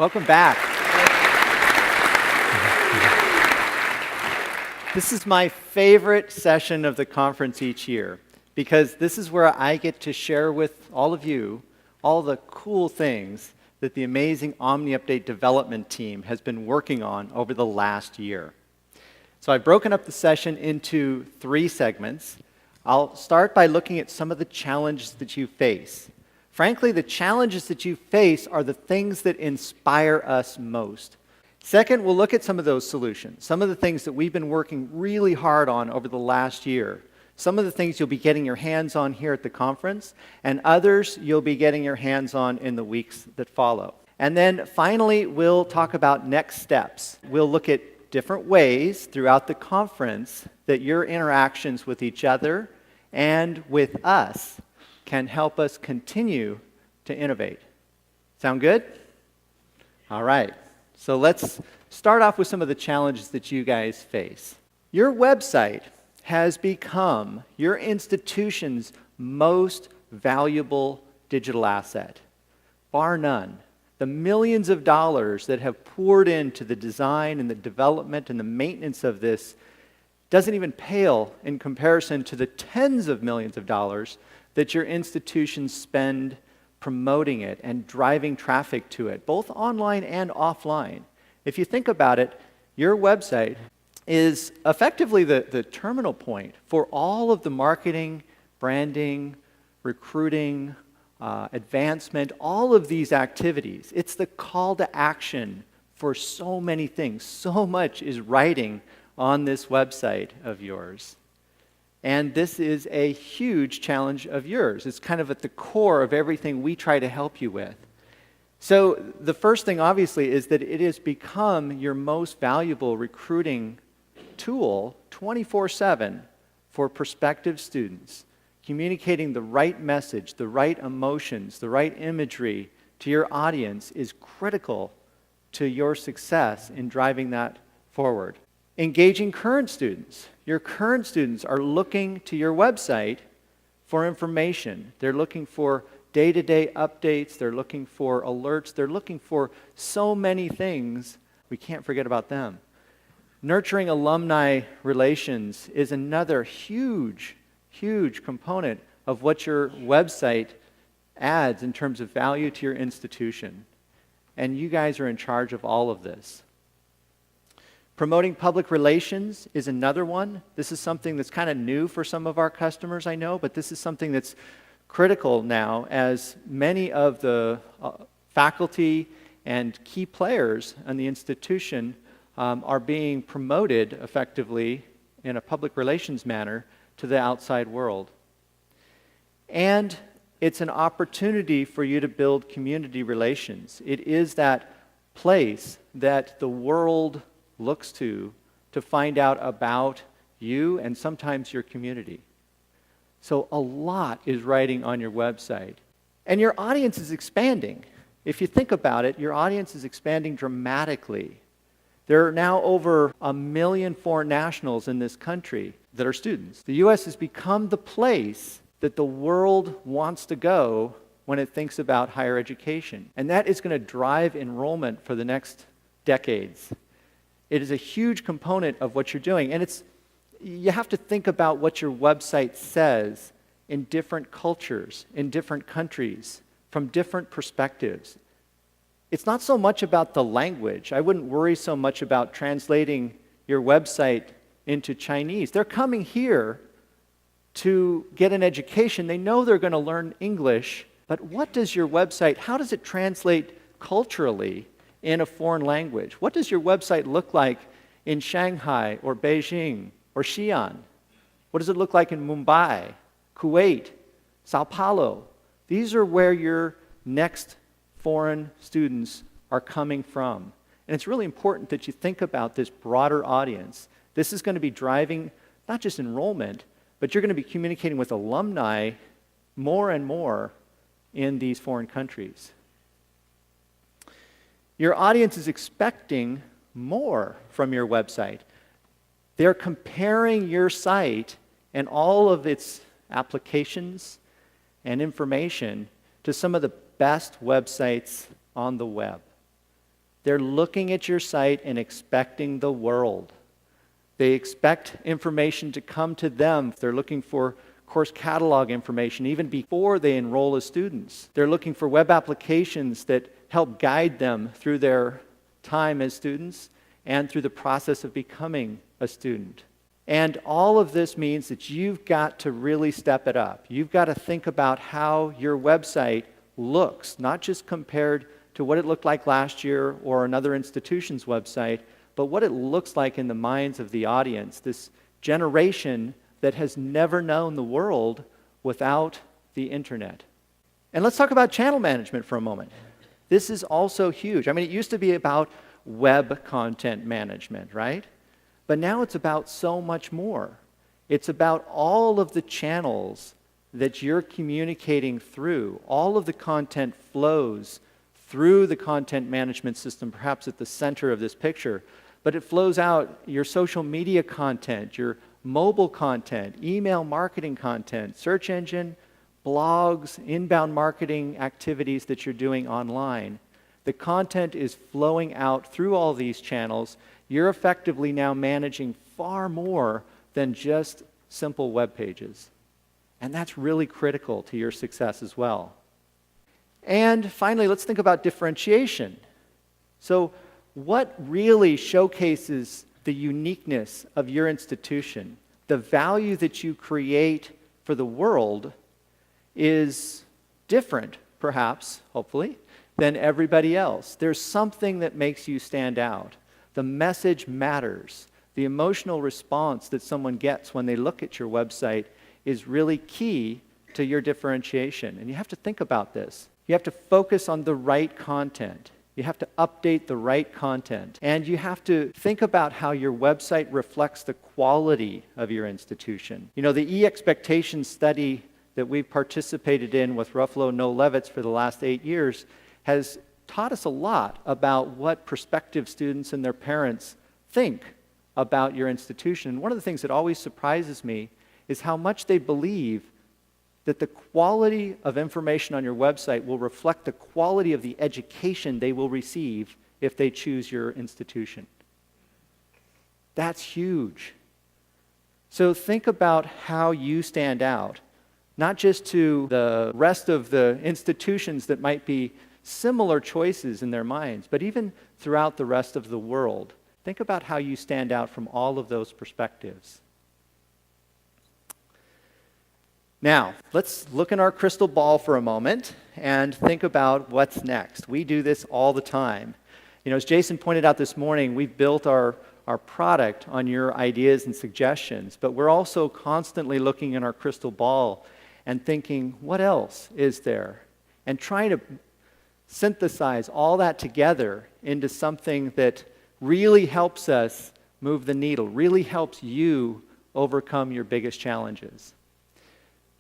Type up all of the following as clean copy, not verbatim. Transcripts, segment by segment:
Welcome back. This is my favorite session of the conference each year because this is where I get to share with all of you all the cool things that the amazing OmniUpdate development team has been working on over the last year. So I've broken up the session into 3 segments. I'll start by looking at some of the challenges that you face. Frankly, the challenges that you face are the things that inspire us most. Second, we'll look at some of those solutions, some of the things that we've been working really hard on over the last year. Some of the things you'll be getting your hands on here at the conference, and others you'll be getting your hands on in the weeks that follow. And then finally, we'll talk about next steps. We'll look at different ways throughout the conference that your interactions with each other and with us can help us continue to innovate. Sound good? All right. So let's start off with some of the challenges that you guys face. Your website has become your institution's most valuable digital asset, bar none. The millions of dollars that have poured into the design and the development and the maintenance of this doesn't even pale in comparison to the tens of millions of dollars that your institutions spend promoting it and driving traffic to it, both online and offline. If you think about it, your website is effectively the terminal point for all of the marketing, branding, recruiting, advancement, all of these activities. It's the call to action for so many things. So much is riding on this website of yours. And this is a huge challenge of yours. It's kind of at the core of everything we try to help you with. So the first thing, obviously, is that it has become your most valuable recruiting tool 24/7 for prospective students, communicating the right message, the right emotions, the right imagery to your audience is critical to your success in driving that forward. Engaging current students. Your current students are looking to your website for information. They're looking for day-to-day updates. They're looking for alerts. They're looking for so many things. We can't forget about them. Nurturing alumni relations is another huge, huge component of what your website adds in terms of value to your institution. And you guys are in charge of all of this. Promoting public relations is another one. This is something that's kind of new for some of our customers, I know, but this is something that's critical now as many of the faculty and key players in the institution are being promoted effectively in a public relations manner to the outside world. And it's an opportunity for you to build community relations. It is that place that the world looks to find out about you and sometimes your community. So a lot is riding on your website. And your audience is expanding. If you think about it, your audience is expanding dramatically. There are now over 1 million foreign nationals in this country that are students. The U.S. has become the place that the world wants to go when it thinks about higher education. And that is going to drive enrollment for the next decades. It is a huge component of what you're doing. And you have to think about what your website says in different cultures, in different countries, from different perspectives. It's not so much about the language. I wouldn't worry so much about translating your website into Chinese. They're coming here to get an education. They know they're going to learn English, but what does your website, how does it translate culturally in a foreign language? What does your website look like in Shanghai or Beijing or Xi'an? What does it look like in Mumbai, Kuwait, Sao Paulo? These are where your next foreign students are coming from. And it's really important that you think about this broader audience. This is going to be driving not just enrollment, but you're going to be communicating with alumni more and more in these foreign countries. Your audience is expecting more from your website. They're comparing your site and all of its applications and information to some of the best websites on the web. They're looking at your site and expecting the world. They expect information to come to them. They're looking for course catalog information even before they enroll as students. They're looking for web applications that help guide them through their time as students and through the process of becoming a student. And all of this means that you've got to really step it up. You've got to think about how your website looks, not just compared to what it looked like last year or another institution's website, but what it looks like in the minds of the audience, this generation that has never known the world without the internet. And let's talk about channel management for a moment. This is also huge. I mean, it used to be about web content management, right? But now it's about so much more. It's about all of the channels that you're communicating through. All of the content flows through the content management system, perhaps at the center of this picture. But it flows out your social media content, your mobile content, email marketing content, search engine, blogs, inbound marketing activities that you're doing online. The content is flowing out through all these channels. You're effectively now managing far more than just simple web pages. And that's really critical to your success as well. And finally, let's think about differentiation. So what really showcases the uniqueness of your institution, the value that you create for the world, is different, perhaps, hopefully, than everybody else. There's something that makes you stand out. The message matters. The emotional response that someone gets when they look at your website is really key to your differentiation. And you have to think about this. You have to focus on the right content. You have to update the right content. And you have to think about how your website reflects the quality of your institution. You know, the e-expectations study that we've participated in with Ruffalo Noel Levitz for the last 8 years has taught us a lot about what prospective students and their parents think about your institution. One of the things that always surprises me is how much they believe that the quality of information on your website will reflect the quality of the education they will receive if they choose your institution. That's huge. So think about how you stand out, not just to the rest of the institutions that might be similar choices in their minds, but even throughout the rest of the world. Think about how you stand out from all of those perspectives. Now, let's look in our crystal ball for a moment and think about what's next. We do this all the time. You know, as Jason pointed out this morning, we've built our product on your ideas and suggestions, but we're also constantly looking in our crystal ball and thinking, what else is there? And trying to synthesize all that together into something that really helps us move the needle, really helps you overcome your biggest challenges.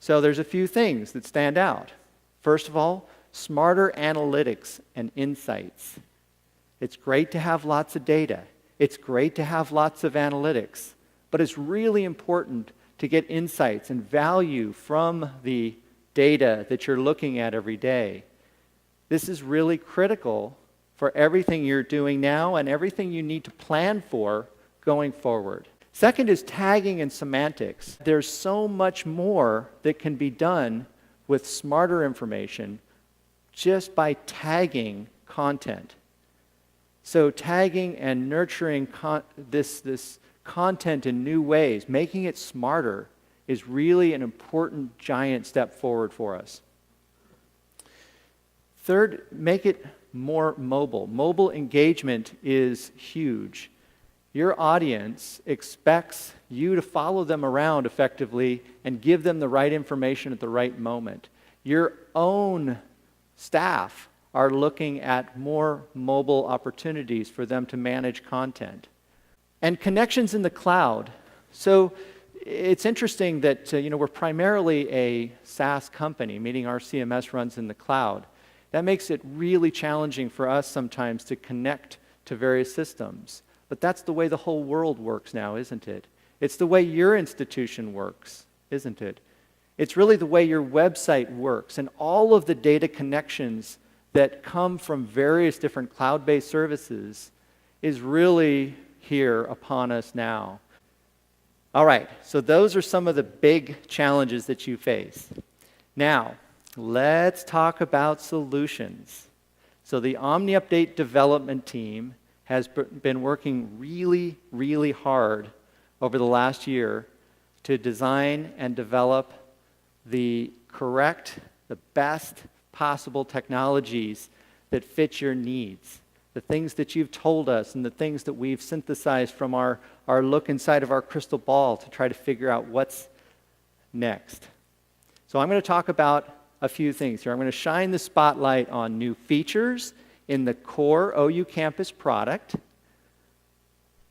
So there's a few things that stand out. First of all, smarter analytics and insights. It's great to have lots of data. It's great to have lots of analytics. But it's really important to get insights and value from the data that you're looking at every day. This is really critical for everything you're doing now and everything you need to plan for going forward. Second is tagging and semantics. There's so much more that can be done with smarter information just by tagging content. So tagging and nurturing this content in new ways, making it smarter, is really an important giant step forward for us. Third, make it more mobile. Mobile engagement is huge. Your audience expects you to follow them around effectively and give them the right information at the right moment. Your own staff are looking at more mobile opportunities for them to manage content. And connections in the cloud. So it's interesting that we're primarily a SaaS company, meaning our CMS runs in the cloud. That makes it really challenging for us sometimes to connect to various systems. But that's the way the whole world works now, isn't it? It's the way your institution works, isn't it? It's really the way your website works, and all of the data connections that come from various different cloud-based services is really here upon us now. All right, so those are some of the big challenges that you face. Now, let's talk about solutions. So the OmniUpdate development team has been working really, really hard over the last year to design and develop the correct, the best possible technologies that fit your needs. The things that you've told us and the things that we've synthesized from our look inside of our crystal ball to try to figure out what's next. So I'm going to talk about a few things here. I'm going to shine the spotlight on new features in the core OU Campus product.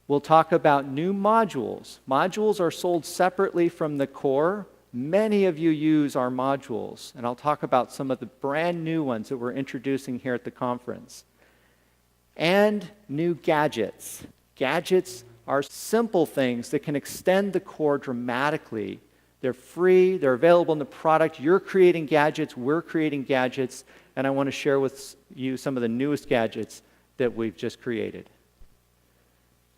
We'll talk about new modules. Modules are sold separately from the core. Many of you use our modules, and I'll talk about some of the brand new ones that we're introducing here at the conference. And new gadgets. Gadgets are simple things that can extend the core dramatically. They're free, they're available in the product. You're creating gadgets, we're creating gadgets, and I want to share with you some of the newest gadgets that we've just created.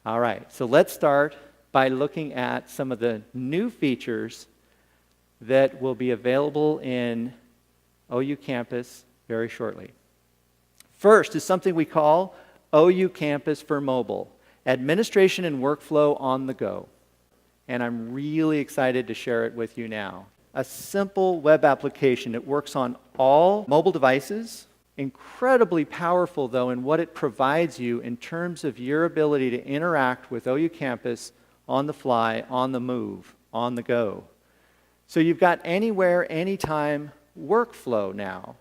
All right, so let's start by looking at some of the new features that will be available in OU Campus very shortly. First is something we call OU Campus for Mobile, Administration and Workflow on the Go. And I'm really excited to share it with you now. A simple web application that works on all mobile devices, incredibly powerful though in what it provides you in terms of your ability to interact with OU Campus on the fly, on the move, on the go. So you've got anywhere, anytime workflow now.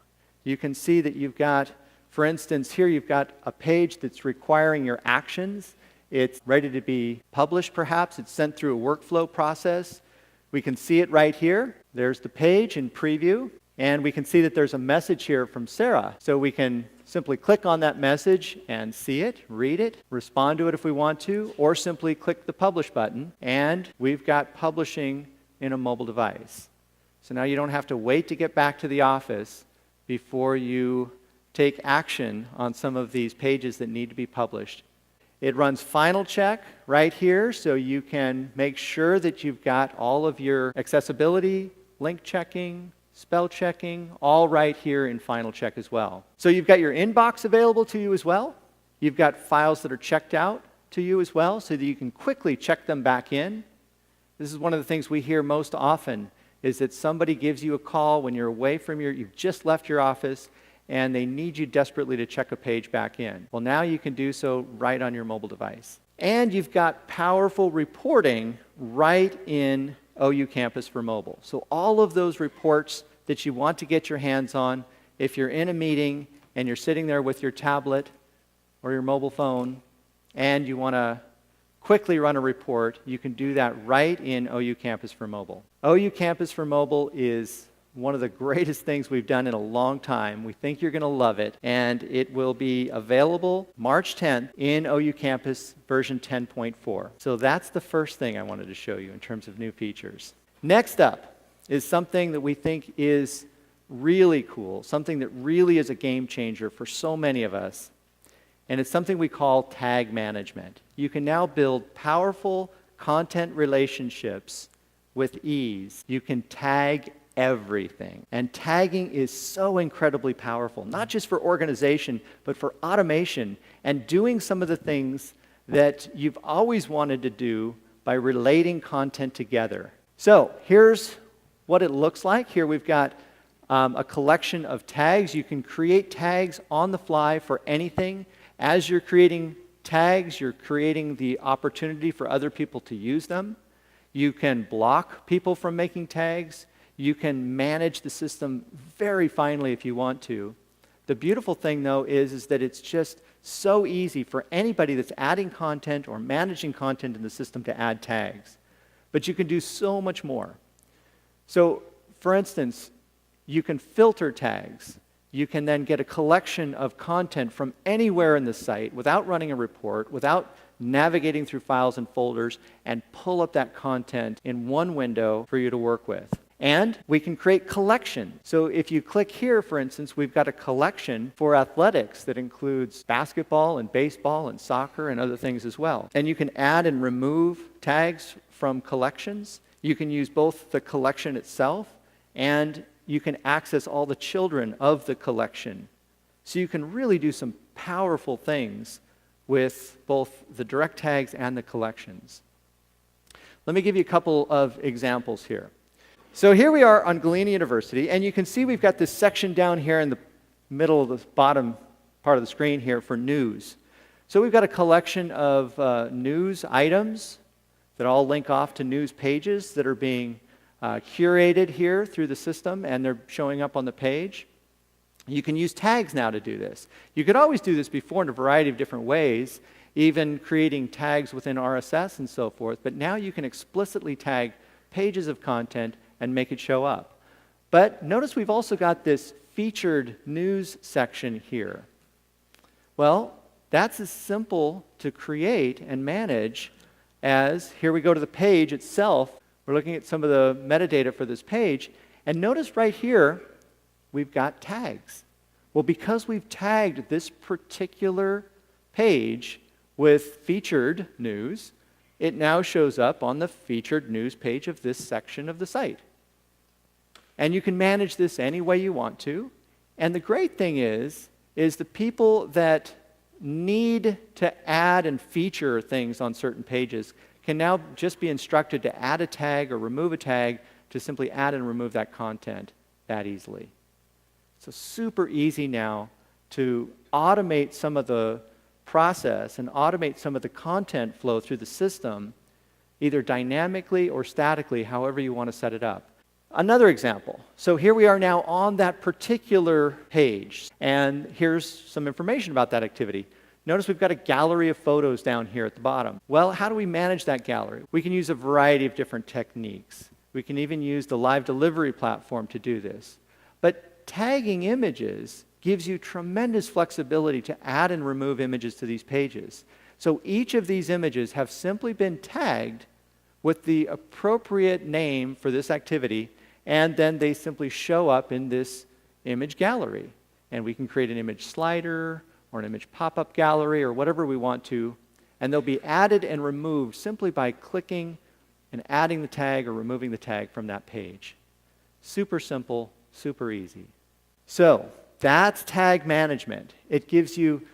You can see that you've got, for instance, here you've got a page that's requiring your actions. It's ready to be published perhaps. It's sent through a workflow process. We can see it right here. There's the page in preview. And we can see that there's a message here from Sarah. So we can simply click on that message and see it, read it, respond to it if we want to, or simply click the publish button. And we've got publishing in a mobile device. So now you don't have to wait to get back to the office before you take action on some of these pages that need to be published. It runs final check right here, so you can make sure that you've got all of your accessibility, link checking, spell checking, all right here in final check as well. So you've got your inbox available to you as well. You've got files that are checked out to you as well, so that you can quickly check them back in. This is one of the things we hear most often, is that somebody gives you a call when you're away from you've just left your office, and they need you desperately to check a page back in. Well, now you can do so right on your mobile device. And you've got powerful reporting right in OU Campus for Mobile. So all of those reports that you want to get your hands on, if you're in a meeting and you're sitting there with your tablet or your mobile phone and you want to quickly run a report, you can do that right in OU Campus for Mobile. OU Campus for Mobile is one of the greatest things we've done in a long time. We think you're going to love it, and it will be available March 10th in OU Campus version 10.4. So that's the first thing I wanted to show you in terms of new features. Next up is something that we think is really cool, something that really is a game changer for so many of us, and it's something we call tag management. You can now build powerful content relationships with ease. You can tag everything. And tagging is so incredibly powerful, not just for organization, but for automation and doing some of the things that you've always wanted to do by relating content together. So here's what it looks like. Here we've got a collection of tags. You can create tags on the fly for anything. As you're creating tags, you're creating the opportunity for other people to use them. You can block people from making tags. You can manage the system very finely if you want to. The beautiful thing, though, is that it's just so easy for anybody that's adding content or managing content in the system to add tags. But you can do so much more. So, for instance, you can filter tags. You can then get a collection of content from anywhere in the site without running a report, without navigating through files and folders, and pull up that content in one window for you to work with. And we can create collections. So if you click here, for instance, we've got a collection for athletics that includes basketball and baseball and soccer and other things as well. And you can add and remove tags from collections. You can use both the collection itself and you can access all the children of the collection. So you can really do some powerful things with both the direct tags and the collections. Let me give you a couple of examples here. So here we are on Galena University, and you can see we've got this section down here in the middle of the bottom part of the screen here for news. So we've got a collection of news items that all link off to news pages that are being curated here through the system, and they're showing up on the page. You can use tags now to do this. You could always do this before in a variety of different ways, even creating tags within RSS and so forth, but now you can explicitly tag pages of content and make it show up. But notice we've also got this featured news section here. Well, that's as simple to create and manage as, here we go to the page itself. We're looking at some of the metadata for this page, and notice right here, we've got tags. Well, because we've tagged this particular page with featured news, it now shows up on the featured news page of this section of the site. And you can manage this any way you want to. And the great thing is the people that need to add and feature things on certain pages can now just be instructed to add a tag or remove a tag to simply add and remove that content that easily. So super easy now to automate some of the process and automate some of the content flow through the system, either dynamically or statically, however you want to set it up. Another example. So here we are now on that particular page, and here's some information about that activity. Notice we've got a gallery of photos down here at the bottom. Well, how do we manage that gallery? We can use a variety of different techniques. We can even use the live delivery platform to do this. But tagging images gives you tremendous flexibility to add and remove images to these pages. So each of these images have simply been tagged with the appropriate name for this activity, and then they simply show up in this image gallery. And we can create an image slider or an image pop-up gallery or whatever we want to, and they'll be added and removed simply by clicking and adding the tag or removing the tag from that page. Super simple, super easy. So that's tag management. It gives you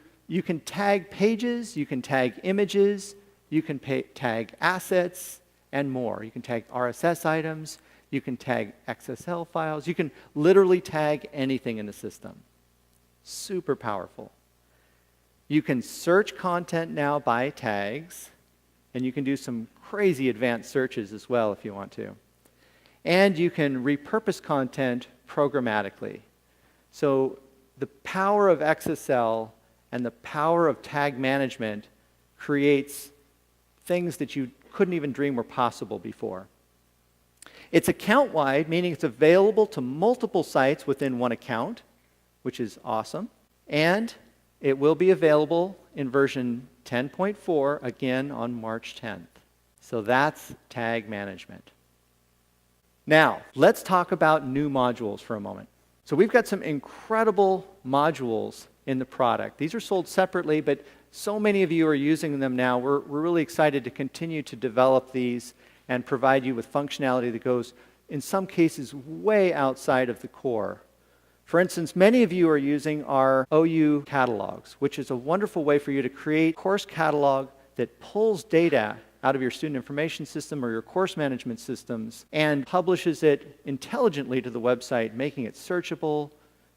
can tag pages, you can tag images, you can tag assets, and more. You can tag RSS items, you can tag XSL files, you can literally tag anything in the system. Super powerful. You can search content now by tags, and you can do some crazy advanced searches as well if you want to. And you can repurpose content programmatically. So the power of XSL and the power of tag management creates things that you couldn't even dream were possible before. It's account-wide, meaning it's available to multiple sites within one account, which is awesome. And it will be available in version 10.4 again on March 10th. So that's tag management. Now, let's talk about new modules for a moment. So we've got some incredible modules in the product. These are sold separately, but so many of you are using them now. We're really excited to continue to develop these and provide you with functionality that goes, in some cases, way outside of the core. For instance, many of you are using our OU catalogs, which is a wonderful way for you to create a course catalog that pulls data out of your student information system or your course management systems and publishes it intelligently to the website, making it searchable,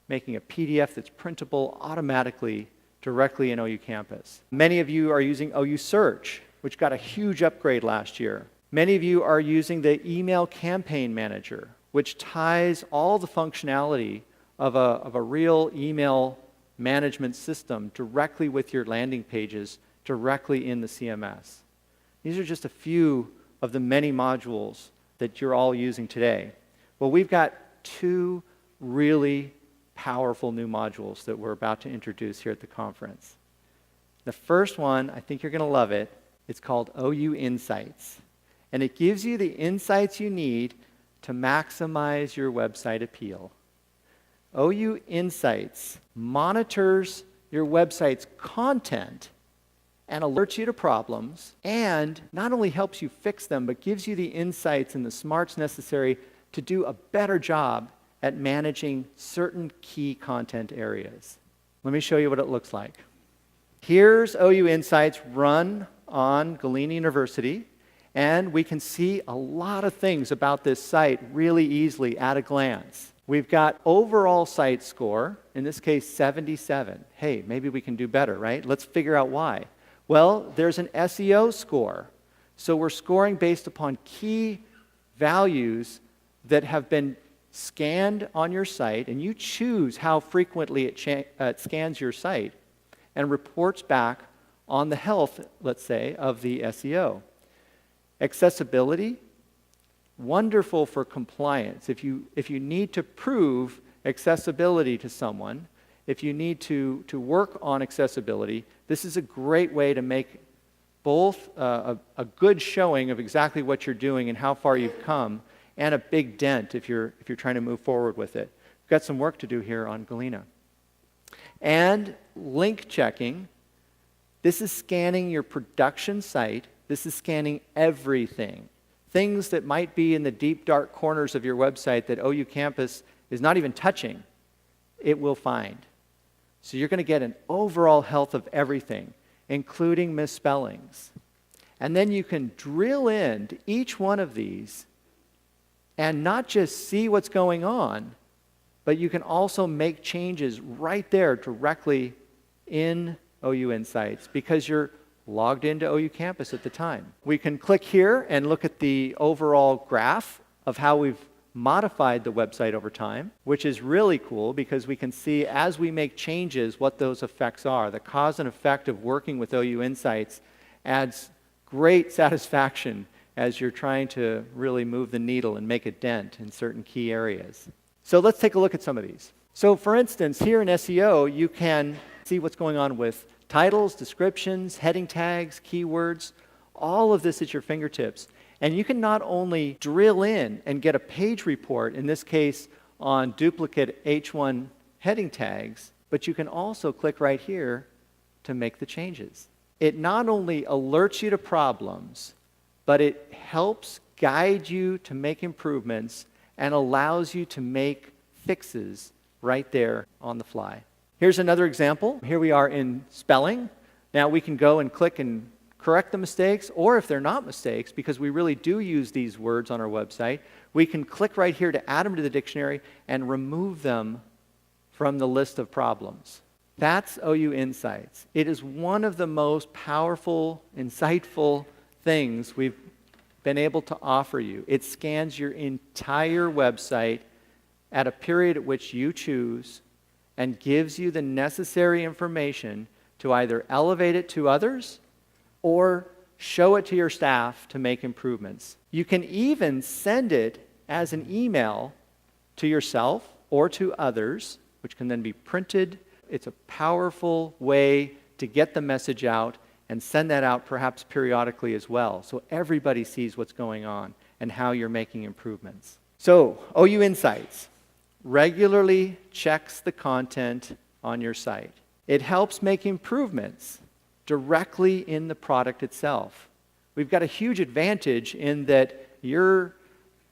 making a PDF that's printable automatically directly in OU Campus. Many of you are using OU Search, which got a huge upgrade last year. Many of you are using the Email Campaign Manager, which ties all the functionality of a real email management system directly with your landing pages, directly in the CMS. These are just a few of the many modules that you're all using today. Well, we've got two really powerful new modules that we're about to introduce here at the conference. The first one, I think you're going to love it. It's called OU Insights. And it gives you the insights you need to maximize your website appeal. OU Insights monitors your website's content and alerts you to problems, and not only helps you fix them, but gives you the insights and the smarts necessary to do a better job at managing certain key content areas. Let me show you what it looks like. Here's OU Insights run on Galena University, and we can see a lot of things about this site really easily at a glance. We've got overall site score, in this case 77. Hey, maybe we can do better, right? Let's figure out why. Well, there's an SEO score. So we're scoring based upon key values that have been scanned on your site, and you choose how frequently it scans your site and reports back on the health, let's say, of the SEO. Accessibility, wonderful for compliance. If you need to prove accessibility to someone, if you need to work on accessibility, this is a great way to make both a good showing of exactly what you're doing and how far you've come, and a big dent if you're trying to move forward with it. We've got some work to do here on Galena. And link checking. This is scanning your production site. This is scanning everything. Things that might be in the deep, dark corners of your website that OU Campus is not even touching, it will find. So you're going to get an overall health of everything, including misspellings. And then you can drill into each one of these and not just see what's going on, but you can also make changes right there directly in OU Insights because you're logged into OU Campus at the time. We can click here and look at the overall graph of how we've modified the website over time, which is really cool because we can see as we make changes what those effects are. The cause and effect of working with OU Insights adds great satisfaction as you're trying to really move the needle and make a dent in certain key areas. So let's take a look at some of these. So for instance, here in SEO, you can see what's going on with titles, descriptions, heading tags, keywords, all of this at your fingertips. And you can not only drill in and get a page report, in this case on duplicate H1 heading tags, but you can also click right here to make the changes. It not only alerts you to problems, but it helps guide you to make improvements and allows you to make fixes right there on the fly. Here's another example. Here we are in spelling. Now we can go and click and correct the mistakes, or if they're not mistakes, because we really do use these words on our website, we can click right here to add them to the dictionary and remove them from the list of problems. That's OU Insights. It is one of the most powerful, insightful things we've been able to offer you. It scans your entire website at a period at which you choose and gives you the necessary information to either elevate it to others or show it to your staff to make improvements. You can even send it as an email to yourself or to others, which can then be printed. It's a powerful way to get the message out and send that out perhaps periodically as well, so everybody sees what's going on and how you're making improvements. So, OU Insights regularly checks the content on your site. It helps make improvements directly in the product itself. We've got a huge advantage in that you're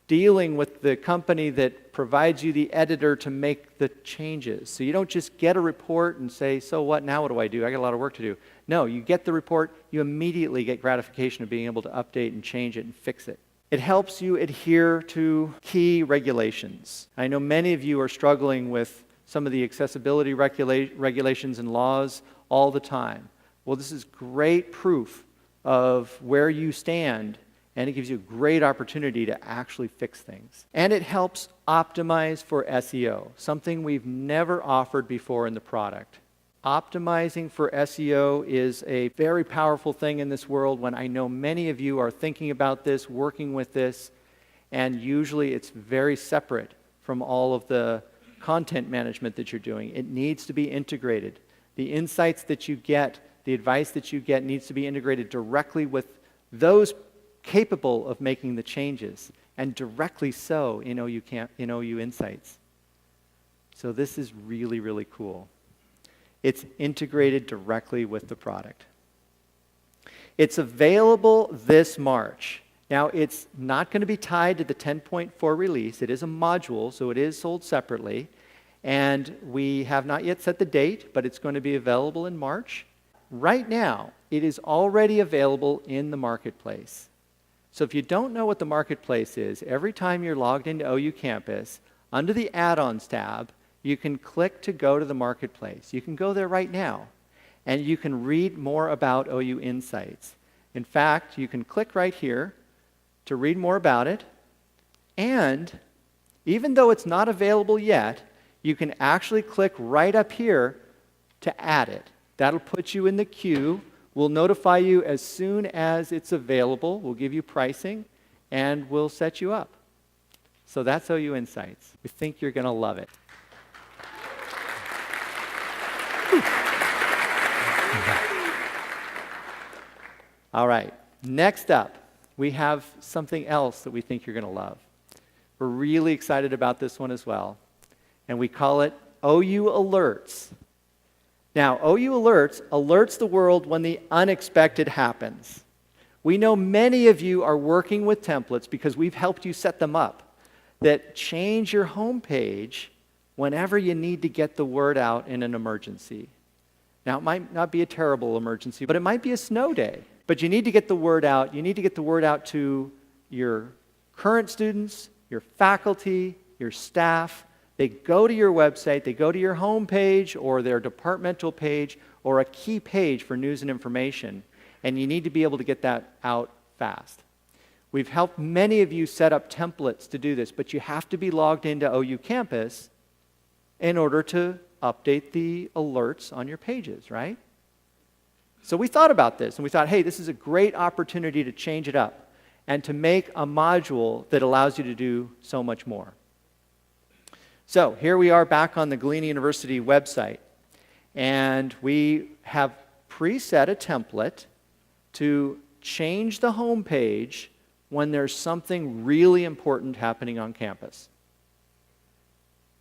dealing with the company that provides you the editor to make the changes. So you don't just get a report and say, so what, now what do I do? I got a lot of work to do. No, you get the report, you immediately get gratification of being able to update and change it and fix it. It helps you adhere to key regulations. I know many of you are struggling with some of the accessibility regulations and laws all the time. Well, this is great proof of where you stand, and it gives you a great opportunity to actually fix things. And it helps optimize for SEO, something we've never offered before in the product. Optimizing for SEO is a very powerful thing in this world when I know many of you are thinking about this, working with this, and usually it's very separate from all of the content management that you're doing. It needs to be integrated. The insights that you get, the advice that you get needs to be integrated directly with those capable of making the changes, and directly so in OU Insights. So this is really, really cool. It's integrated directly with the product. It's available this March. Now, it's not going to be tied to the 10.4 release. It is a module, so it is sold separately. And we have not yet set the date, but it's going to be available in March. Right now, it is already available in the marketplace. So if you don't know what the marketplace is, every time you're logged into OU Campus, under the Add-ons tab, you can click to go to the marketplace. You can go there right now, and you can read more about OU Insights. In fact, you can click right here to read more about it, and even though it's not available yet, you can actually click right up here to add it. That'll put you in the queue. We'll notify you as soon as it's available. We'll give you pricing, and we'll set you up. So that's OU Insights. We think you're going to love it. All right, next up, we have something else that we think you're going to love. We're really excited about this one as well, and we call it OU Alerts. Now, OU Alerts alerts the world when the unexpected happens. We know many of you are working with templates because we've helped you set them up that change your home page whenever you need to get the word out in an emergency. Now, it might not be a terrible emergency, but it might be a snow day. But you need to get the word out. You need to get the word out to your current students, your faculty, your staff. They go to your website, they go to your home page or their departmental page or a key page for news and information, and you need to be able to get that out fast. We've helped many of you set up templates to do this, but you have to be logged into OU Campus in order to update the alerts on your pages, right? So we thought about this, and we thought, hey, this is a great opportunity to change it up and to make a module that allows you to do so much more. So here we are back on the Galena University website, and we have preset a template to change the home page when there's something really important happening on campus.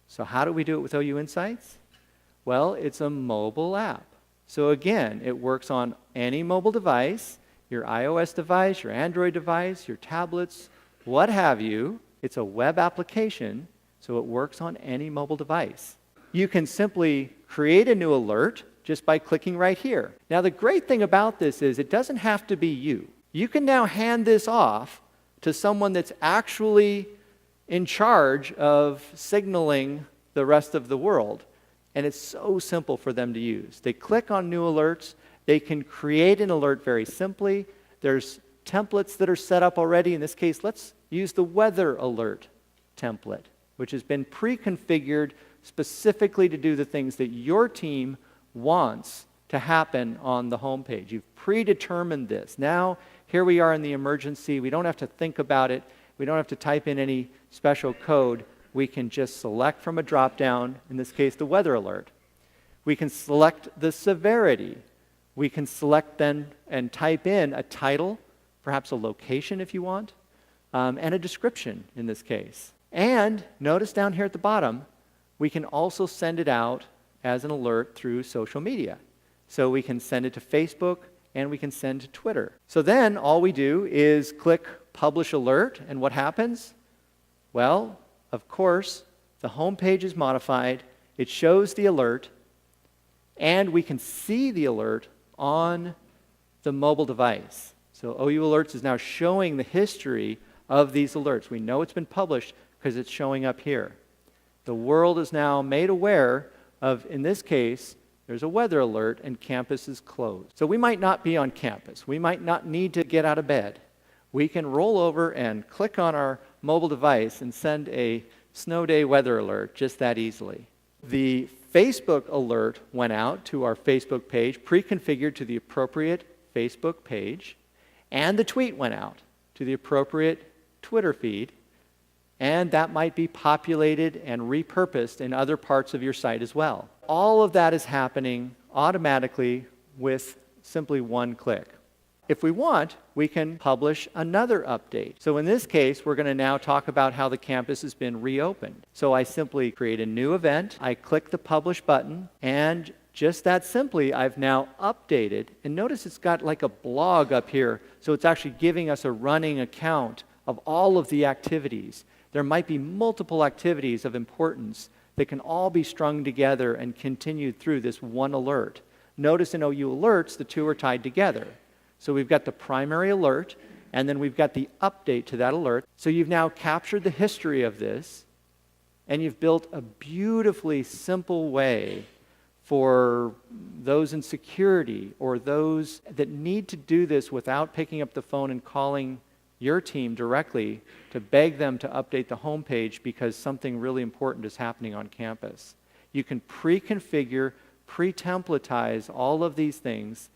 So how do we do it with OU Insights? Well, it's a mobile app. So again, it works on any mobile device, your iOS device, your Android device, your tablets, what have you. It's a web application, so it works on any mobile device. You can simply create a new alert just by clicking right here. Now, the great thing about this is it doesn't have to be you. You can now hand this off to someone that's actually in charge of signaling the rest of the world. And it's so simple for them to use. They click on new alerts. They can create an alert very simply. There's templates that are set up already. In this case, let's use the weather alert template, which has been pre-configured specifically to do the things that your team wants to happen on the home page. You've predetermined this. Now, here we are in the emergency. We don't have to think about it. We don't have to type in any special code. We can just select from a drop-down, in this case, the weather alert. We can select the severity. We can select then and type in a title, perhaps a location if you want, and a description in this case. And notice down here at the bottom, we can also send it out as an alert through social media. So we can send it to Facebook and we can send to Twitter. So then all we do is click Publish Alert, and what happens? Well, of course, the home page is modified, it shows the alert, and we can see the alert on the mobile device. So OU Alerts is now showing the history of these alerts. We know it's been published because it's showing up here. The world is now made aware of, in this case, there's a weather alert and campus is closed. So we might not be on campus. We might not need to get out of bed. We can roll over and click on our mobile device and send a snow day weather alert just that easily. The Facebook alert went out to our Facebook page, pre-configured to the appropriate Facebook page, and the tweet went out to the appropriate Twitter feed, and that might be populated and repurposed in other parts of your site as well. All of that is happening automatically with simply one click. if we want, we can publish another update. So in this case, we're going to now talk about how the campus has been reopened. So I simply create a new event, I click the publish button, and just that simply, I've now updated. And notice it's got like a blog up here, so it's actually giving us a running account of all of the activities. There might be multiple activities of importance that can all be strung together and continued through this one alert. Notice in OU Alerts, the two are tied together. So we've got the primary alert, and then we've got the update to that alert. So you've now captured the history of this, and you've built a beautifully simple way for those in security or those that need to do this without picking up the phone and calling your team directly to beg them to update the homepage because something really important is happening on campus. You can pre-configure, pre-templatize all of these things,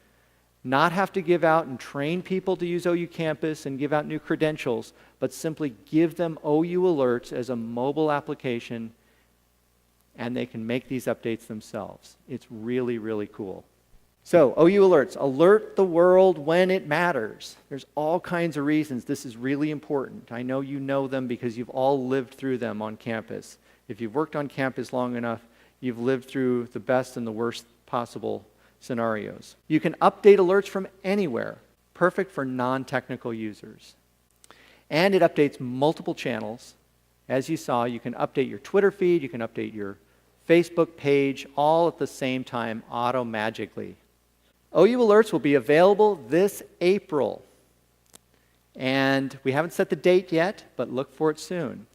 not have to give out and train people to use OU Campus and give out new credentials, but simply give them OU Alerts as a mobile application, and they can make these updates themselves. It's really, really cool. So, OU Alerts, alert the world when it matters. There's all kinds of reasons this is really important. I know you know them because you've all lived through them on campus. If you've worked on campus long enough, you've lived through the best and the worst possible scenarios. You can update alerts from anywhere, perfect for non-technical users. And it updates multiple channels. As you saw, you can update your Twitter feed, you can update your Facebook page, all at the same time, auto-magically. OU Alerts will be available this April. And we haven't set the date yet, but look for it soon.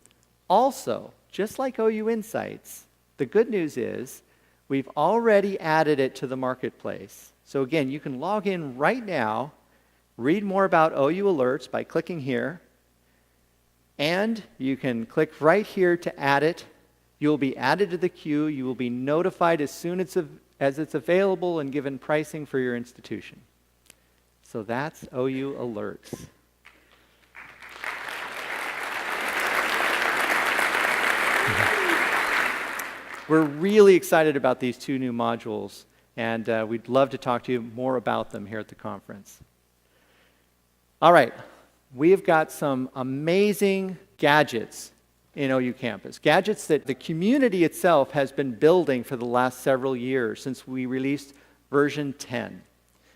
Also, just like OU Insights, the good news is we've already added it to the marketplace. So again, you can log in right now, read more about OU Alerts by clicking here, and you can click right here to add it. You'll be added to the queue. You will be notified as soon as it's available and given pricing for your institution. So that's OU Alerts. We're really excited about these two new modules, and we'd love to talk to you more about them here at the conference. All right, we have got some amazing gadgets in OU Campus. Gadgets that the community itself has been building for the last several years since we released version 10.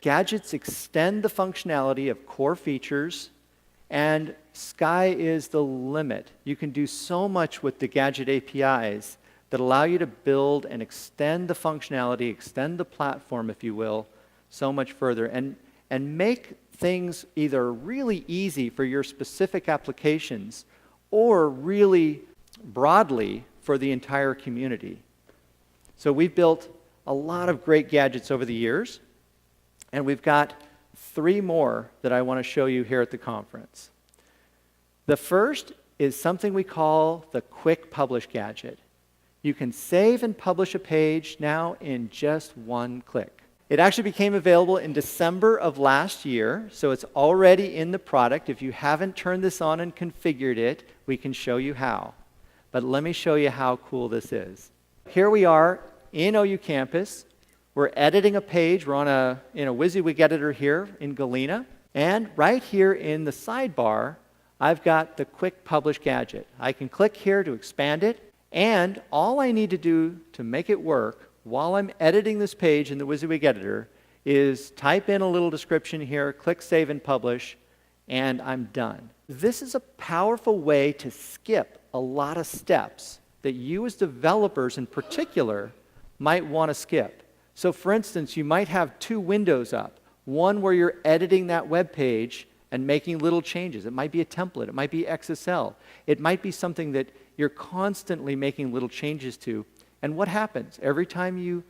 Gadgets extend the functionality of core features, and sky is the limit. You can do so much with the gadget APIs that allow you to build and extend the functionality, extend the platform, if you will, so much further, and make things either really easy for your specific applications or really broadly for the entire community. So we've built a lot of great gadgets over the years, and we've got 3 more that I want to show you here at the conference. The first is something we call the Quick Publish Gadget. You can save and publish a page now in just one click. It actually became available in December of last year, so it's already in the product. If you haven't turned this on and configured it, we can show you how. But let me show you how cool this is. Here we are in OU Campus. We're editing a page. We're on a WYSIWYG editor here in Galena. And right here in the sidebar, I've got the Quick Publish Gadget. I can click here to expand it. And all I need to do to make it work while I'm editing this page in the WYSIWYG editor is type in a little description here, click Save and Publish, and I'm done. This is a powerful way to skip a lot of steps that you as developers in particular might want to skip. So for instance, you might have 2 windows up, one where you're editing that web page and making little changes. It might be a template, it might be XSL, it might be something that you're constantly making little changes to. And what happens? Every time you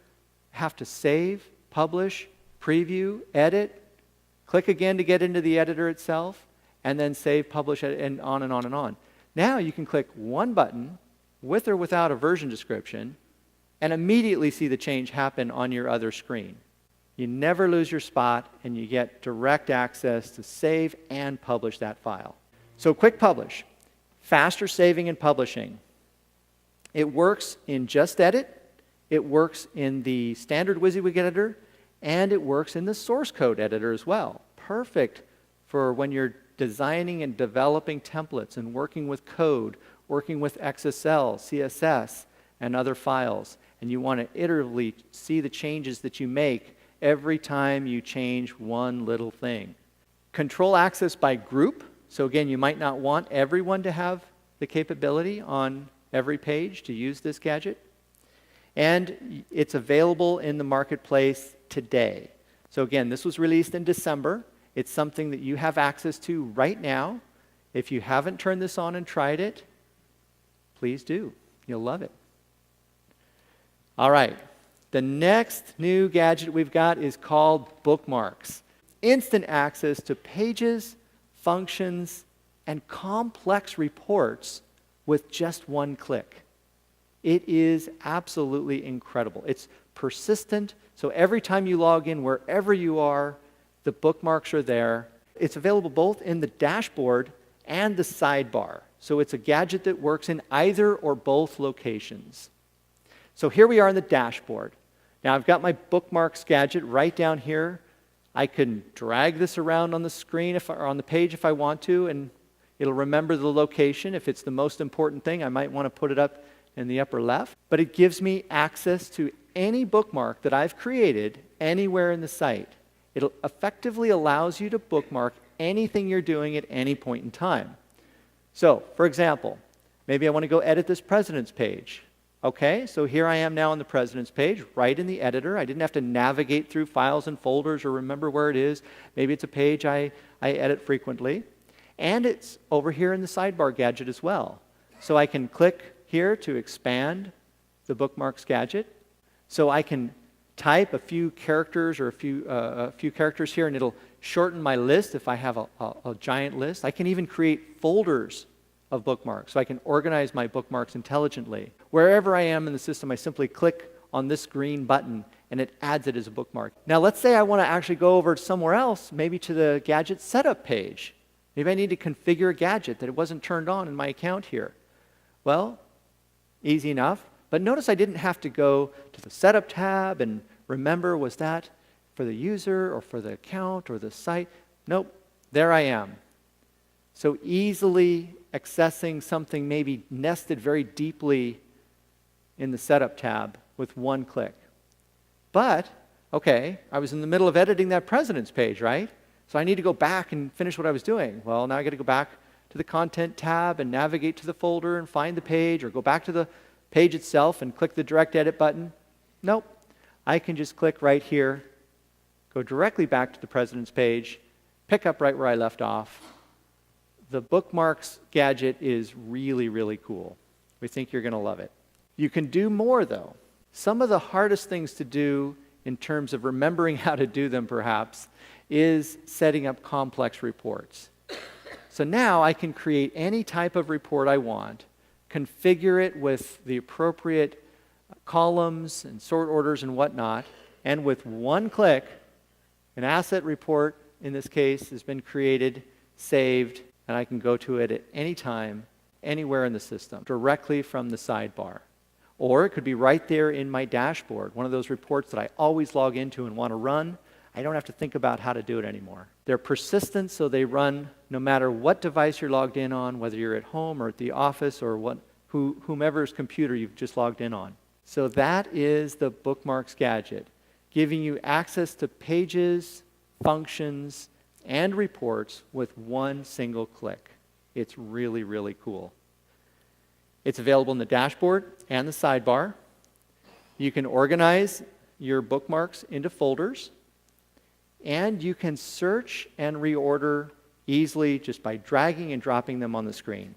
have to save, publish, preview, edit, click again to get into the editor itself, and then save, publish, and on and on and on. Now you can click one button with or without a version description and immediately see the change happen on your other screen. You never lose your spot, and you get direct access to save and publish that file. So Quick Publish. Faster saving and publishing. It works in Just Edit, it works in the standard WYSIWYG editor, and it works in the source code editor as well. perfect for when you're designing and developing templates and working with code, working with XSL, CSS, and other files. And you want to iteratively see the changes that you make every time you change one little thing. Control access by group. So again, you might not want everyone to have the capability on every page to use this gadget. And it's available in the marketplace today. So again, this was released in December. It's something that you have access to right now. If you haven't turned this on and tried it, please do. You'll love it. All right. The next new gadget we've got is called Bookmarks. Instant access to pages, functions, and complex reports with just one click. It is absolutely incredible. It's persistent, so every time you log in, wherever you are, the bookmarks are there. It's available both in the dashboard and the sidebar. So it's a gadget that works in either or both locations. So here we are in the dashboard. Now I've got my Bookmarks gadget right down here. I can drag this around on the screen or on the page if I want to, and it'll remember the location. If it's the most important thing, I might want to put it up in the upper left. But it gives me access to any bookmark that I've created anywhere in the site. It effectively allows you to bookmark anything you're doing at any point in time. So, for example, maybe I want to go edit this president's page. Okay, so here I am now on the president's page, right in the editor. I didn't have to navigate through files and folders or remember where it is. Maybe it's a page I edit frequently. And it's over here in the sidebar gadget as well. So I can click here to expand the Bookmarks gadget. So I can type a few characters or a few characters here, and it'll shorten my list if I have a giant list. I can even create folders of bookmarks, so I can organize my bookmarks intelligently. Wherever I am in the system, I simply click on this green button, and it adds it as a bookmark. Now, let's say I want to actually go over somewhere else, maybe to the gadget setup page. Maybe I need to configure a gadget that it wasn't turned on in my account here. Well, easy enough. But notice I didn't have to go to the Setup tab and remember, was that for the user or for the account or the site? Nope, there I am. So easily accessing something maybe nested very deeply in the Setup tab with one click. But, okay, I was in the middle of editing that president's page, right? So I need to go back and finish what I was doing. Well, now I got to go back to the Content tab and navigate to the folder and find the page, or go back to the page itself and click the Direct Edit button. Nope. I can just click right here, go directly back to the president's page, pick up right where I left off. The Bookmarks gadget is really, really cool. We think you're going to love it. You can do more, though. Some of the hardest things to do in terms of remembering how to do them, perhaps, is setting up complex reports. So now I can create any type of report I want, configure it with the appropriate columns and sort orders and whatnot, and with one click, an asset report, in this case, has been created, saved, and I can go to it at any time, anywhere in the system, directly from the sidebar. Or it could be right there in my dashboard, one of those reports that I always log into and want to run. I don't have to think about how to do it anymore. They're persistent, so they run no matter what device you're logged in on, whether you're at home or at the office or whomever's computer you've just logged in on. So that is the Bookmarks gadget, giving you access to pages, functions, and reports with one single click. It's really, really cool. It's available in the dashboard and the sidebar. You can organize your bookmarks into folders, and you can search and reorder easily just by dragging and dropping them on the screen.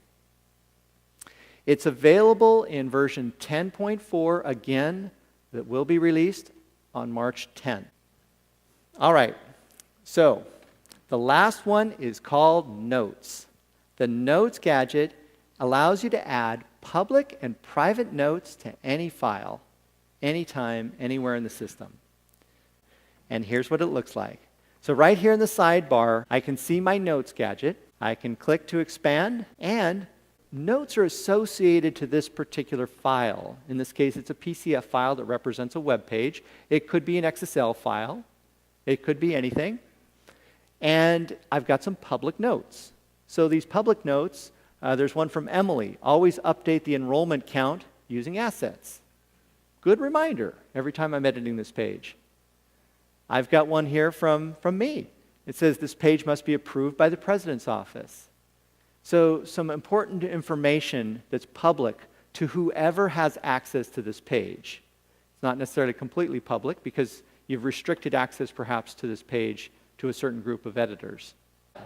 It's available in version 10.4, again, that will be released on March 10th. All right, so the last one is called Notes. The Notes gadget allows you to add public and private notes to any file, anytime, anywhere in the system. And here's what it looks like. So right here in the sidebar, I can see my Notes gadget. I can click to expand, and notes are associated to this particular file. In this case, it's a PCF file that represents a web page. It could be an XSL file. It could be anything. And I've got some public notes. So these public notes, there's one from Emily. Always update the enrollment count using assets. Good reminder every time I'm editing this page. I've got one here from me. It says this page must be approved by the president's office. So some important information that's public to whoever has access to this page. It's not necessarily completely public because you've restricted access perhaps to this page to a certain group of editors.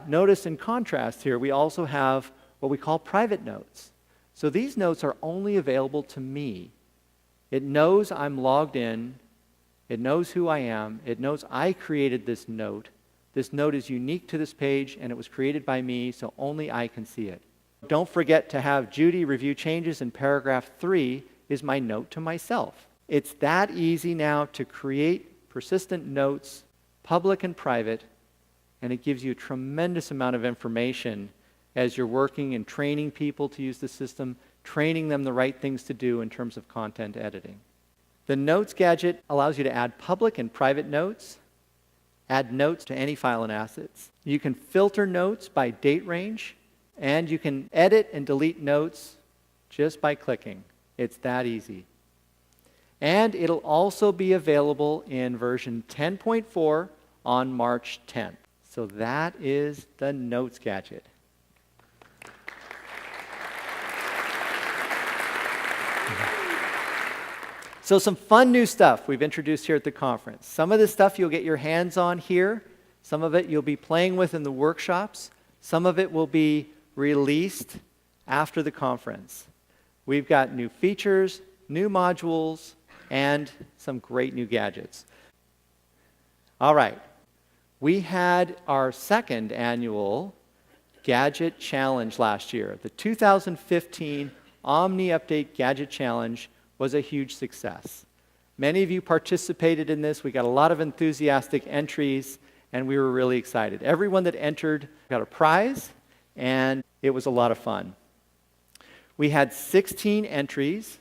Notice in contrast here, we also have what we call private notes. So these notes are only available to me. It knows I'm logged in. It knows who I am. It knows I created this note. This note is unique to this page, and it was created by me, so only I can see it. Don't forget to have Judy review changes in paragraph 3 is my note to myself. It's that easy now to create persistent notes, public and private, and it gives you a tremendous amount of information as you're working and training people to use the system, training them the right things to do in terms of content editing. The Notes gadget allows you to add public and private notes, add notes to any file and assets. You can filter notes by date range, and you can edit and delete notes just by clicking. It's that easy. And it'll also be available in version 10.4 on March 10th. So that is the Notes gadget. So some fun new stuff we've introduced here at the conference. Some of this stuff you'll get your hands on here. Some of it you'll be playing with in the workshops. Some of it will be released after the conference. We've got new features, new modules, and some great new gadgets. All right. We had our second annual Gadget Challenge last year. The 2015 OmniUpdate Gadget Challenge was a huge success. Many of you participated in this. We got a lot of enthusiastic entries, and we were really excited. Everyone that entered got a prize, and it was a lot of fun. We had 16 entries,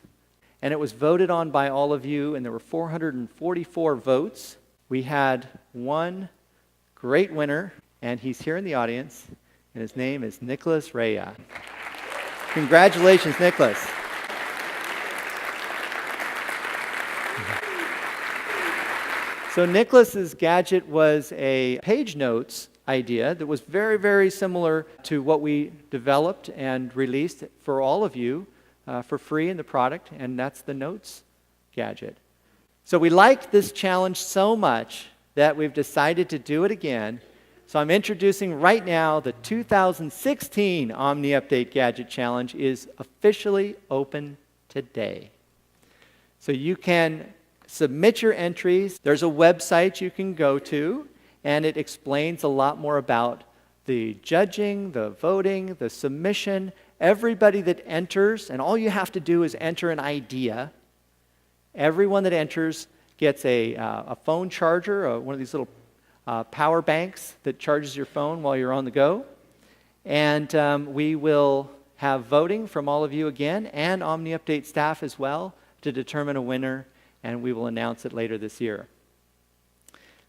and it was voted on by all of you, and there were 444 votes. We had one great winner, and he's here in the audience, and his name is Nicholas Rea. Congratulations, Nicholas. So Nicholas's gadget was a page notes idea that was very, very similar to what we developed and released for all of you for free in the product, and that's the Notes gadget. So we liked this challenge so much that we've decided to do it again. So I'm introducing right now the 2016 OmniUpdate Gadget Challenge is officially open today. So you can submit your entries. There's a website you can go to, and it explains a lot more about the judging, the voting, the submission, everybody that enters, and all you have to do is enter an idea. Everyone that enters gets a phone charger, one of these little power banks that charges your phone while you're on the go. And we will have voting from all of you again, and OmniUpdate staff as well, to determine a winner, and we will announce it later this year.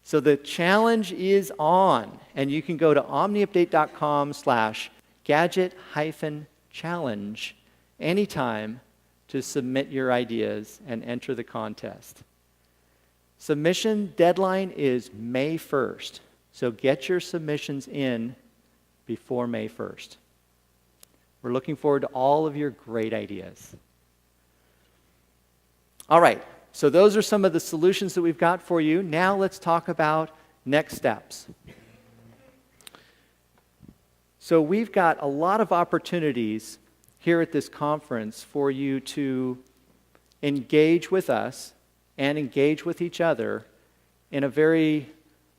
So the challenge is on, and you can go to omniupdate.com/gadget-challenge anytime to submit your ideas and enter the contest. Submission deadline is May 1st, so get your submissions in before May 1st. We're looking forward to all of your great ideas. All right. So those are some of the solutions that we've got for you. Now let's talk about next steps. So we've got a lot of opportunities here at this conference for you to engage with us and engage with each other in a very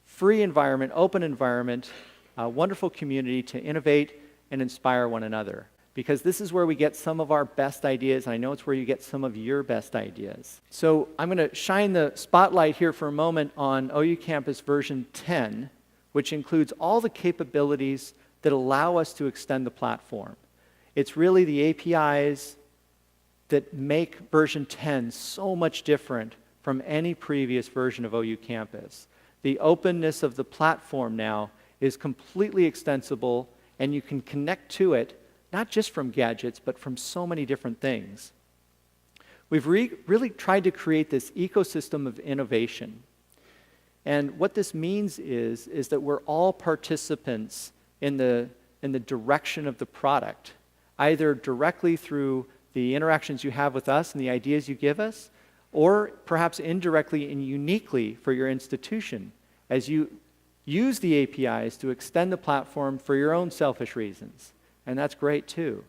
free environment, open environment, a wonderful community to innovate and inspire one another. Because this is where we get some of our best ideas, and I know it's where you get some of your best ideas. So I'm going to shine the spotlight here for a moment on OU Campus version 10, which includes all the capabilities that allow us to extend the platform. It's really the APIs that make version 10 so much different from any previous version of OU Campus. The openness of the platform now is completely extensible, and you can connect to it, not just from gadgets, but from so many different things. We've really tried to create this ecosystem of innovation. And what this means is that we're all participants in the direction of the product, either directly through the interactions you have with us and the ideas you give us, or perhaps indirectly and uniquely for your institution as you use the APIs to extend the platform for your own selfish reasons. And that's great too.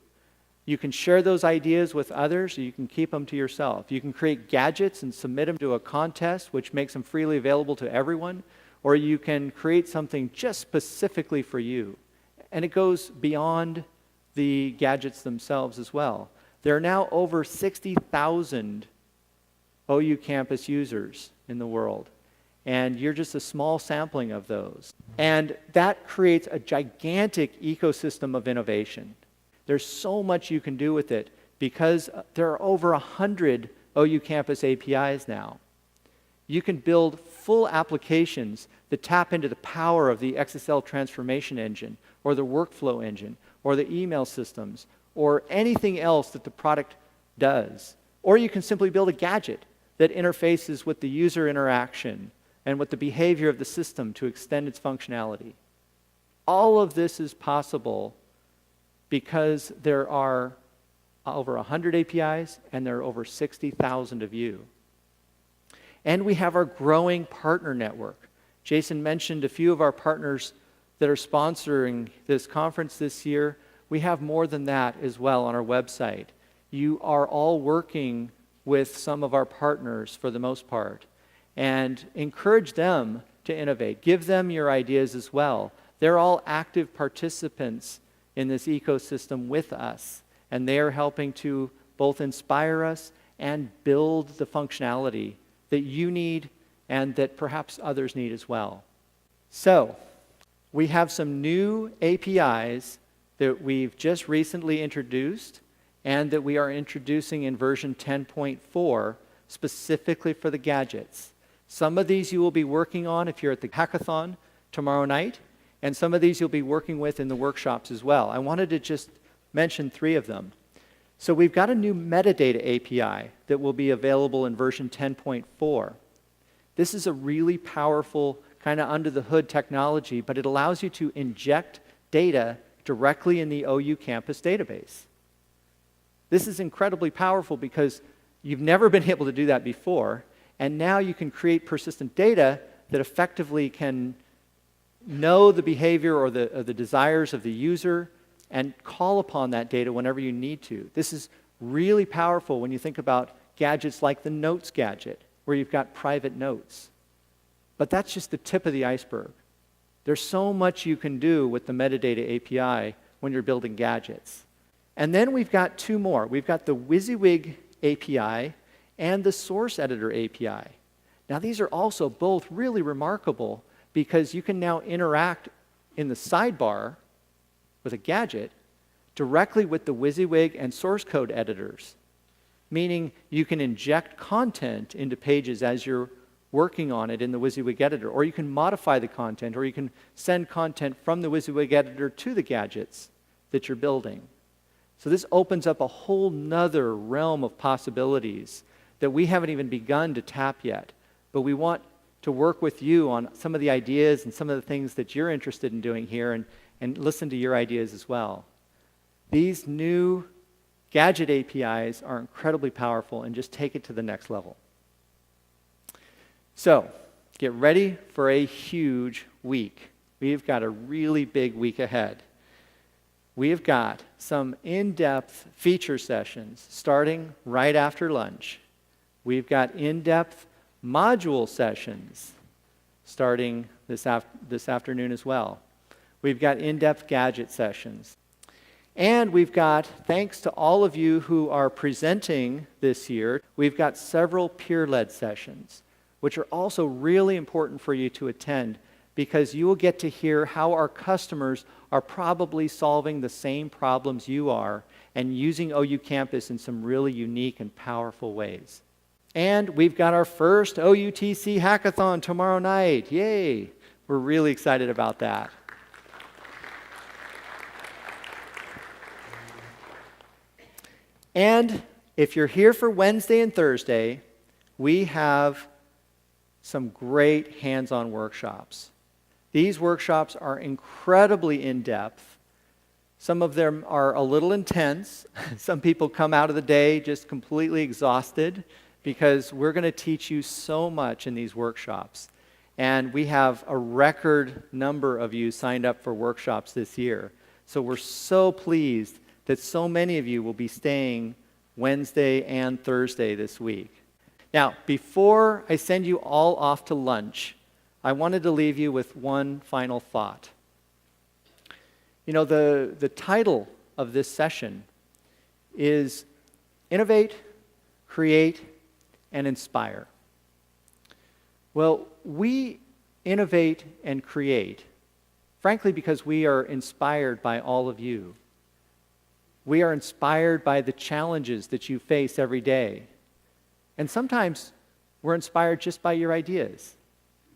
You can share those ideas with others, or you can keep them to yourself. You can create gadgets and submit them to a contest, which makes them freely available to everyone, or you can create something just specifically for you. And it goes beyond the gadgets themselves as well. There are now over 60,000 OU campus users in the world, and you're just a small sampling of those. And that creates a gigantic ecosystem of innovation. There's so much you can do with it because there are over 100 OU campus APIs now. You can build full applications that tap into the power of the XSL transformation engine, or the workflow engine, or the email systems, or anything else that the product does. Or you can simply build a gadget that interfaces with the user interaction and with the behavior of the system to extend its functionality. All of this is possible because there are over 100 APIs and there are over 60,000 of you. And we have our growing partner network. Jason mentioned a few of our partners that are sponsoring this conference this year. We have more than that as well on our website. You are all working with some of our partners for the most part, and encourage them to innovate. Give them your ideas as well. They're all active participants in this ecosystem with us, and they are helping to both inspire us and build the functionality that you need and that perhaps others need as well. So, we have some new APIs that we've just recently introduced and that we are introducing in version 10.4 specifically for the gadgets. Some of these you will be working on if you're at the hackathon tomorrow night, and some of these you'll be working with in the workshops as well. I wanted to just mention 3 of them. So we've got a new metadata API that will be available in version 10.4. This is a really powerful kind of under-the-hood technology, but it allows you to inject data directly in the OU campus database. This is incredibly powerful because you've never been able to do that before, and now you can create persistent data that effectively can know the behavior or the desires of the user and call upon that data whenever you need to. This is really powerful when you think about gadgets like the Notes gadget, where you've got private notes. But that's just the tip of the iceberg. There's so much you can do with the metadata API when you're building gadgets. And then we've got 2 more. We've got the WYSIWYG API and the Source Editor API. Now these are also both really remarkable because you can now interact in the sidebar with a gadget directly with the WYSIWYG and source code editors, meaning you can inject content into pages as you're working on it in the WYSIWYG editor, or you can modify the content, or you can send content from the WYSIWYG editor to the gadgets that you're building. So this opens up a whole nother realm of possibilities that we haven't even begun to tap yet, but we want to work with you on some of the ideas and some of the things that you're interested in doing here, and listen to your ideas as well. These new gadget APIs are incredibly powerful and just take it to the next level. So, get ready for a huge week. We've got a really big week ahead. We've got some in-depth feature sessions starting right after lunch. We've got in-depth module sessions starting this afternoon as well. We've got in-depth gadget sessions. And we've got, thanks to all of you who are presenting this year, we've got several peer-led sessions, which are also really important for you to attend because you will get to hear how our customers are probably solving the same problems you are and using OU Campus in some really unique and powerful ways. And we've got our first OUTC hackathon tomorrow night. Yay! We're really excited about that. And if you're here for Wednesday and Thursday, we have some great hands-on workshops. These workshops are incredibly in-depth. Some of them are a little intense. Some people come out of the day just completely exhausted because we're going to teach you so much in these workshops. And we have a record number of you signed up for workshops this year. So we're so pleased that so many of you will be staying Wednesday and Thursday this week. Now, before I send you all off to lunch, I wanted to leave you with one final thought. You know, the title of this session is Innovate, Create, and Inspire. Well, we innovate and create, frankly, because we are inspired by all of you. We are inspired by the challenges that you face every day. And sometimes we're inspired just by your ideas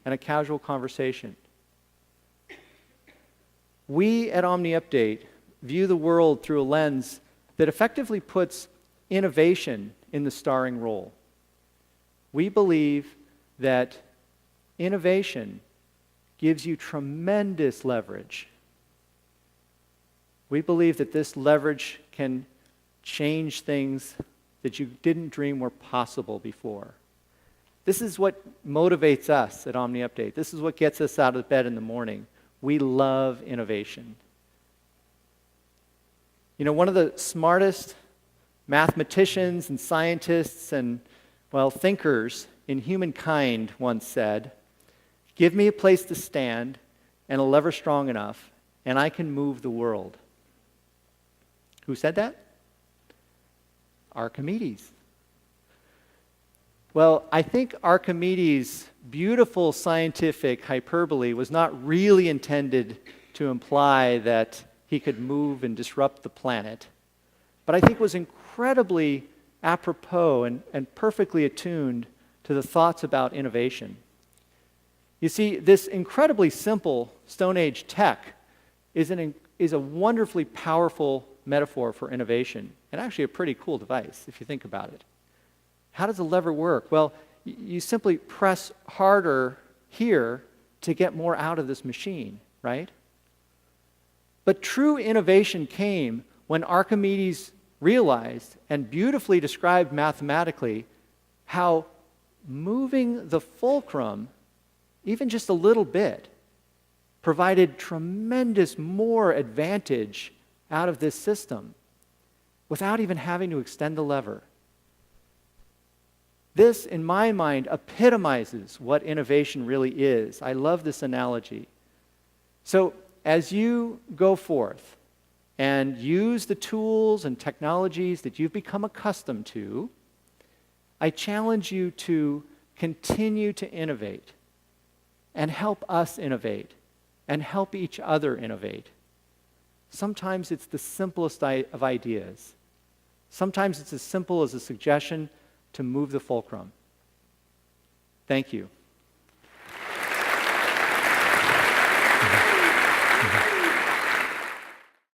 and a casual conversation. We at OmniUpdate view the world through a lens that effectively puts innovation in the starring role. We believe that innovation gives you tremendous leverage. We believe that this leverage can change things that you didn't dream were possible before. This is what motivates us at OmniUpdate. This is what gets us out of bed in the morning. We love innovation. You know, one of the smartest mathematicians and scientists and, well, thinkers in humankind once said, "Give me a place to stand and a lever strong enough, and I can move the world." Who said that? Archimedes. Well, I think Archimedes' beautiful scientific hyperbole was not really intended to imply that he could move and disrupt the planet, but I think was incredibly apropos and perfectly attuned to the thoughts about innovation. You see, this incredibly simple Stone Age tech is a wonderfully powerful metaphor for innovation, and actually a pretty cool device if you think about it. How does a lever work? Well, you simply press harder here to get more out of this machine, right? But true innovation came when Archimedes realized and beautifully described mathematically how moving the fulcrum, even just a little bit, provided tremendous more advantage out of this system without even having to extend the lever. This, in my mind, epitomizes what innovation really is. I love this analogy. So, as you go forth and use the tools and technologies that you've become accustomed to, I challenge you to continue to innovate and help us innovate and help each other innovate. Sometimes it's the simplest of ideas. Sometimes it's as simple as a suggestion to move the fulcrum. Thank you.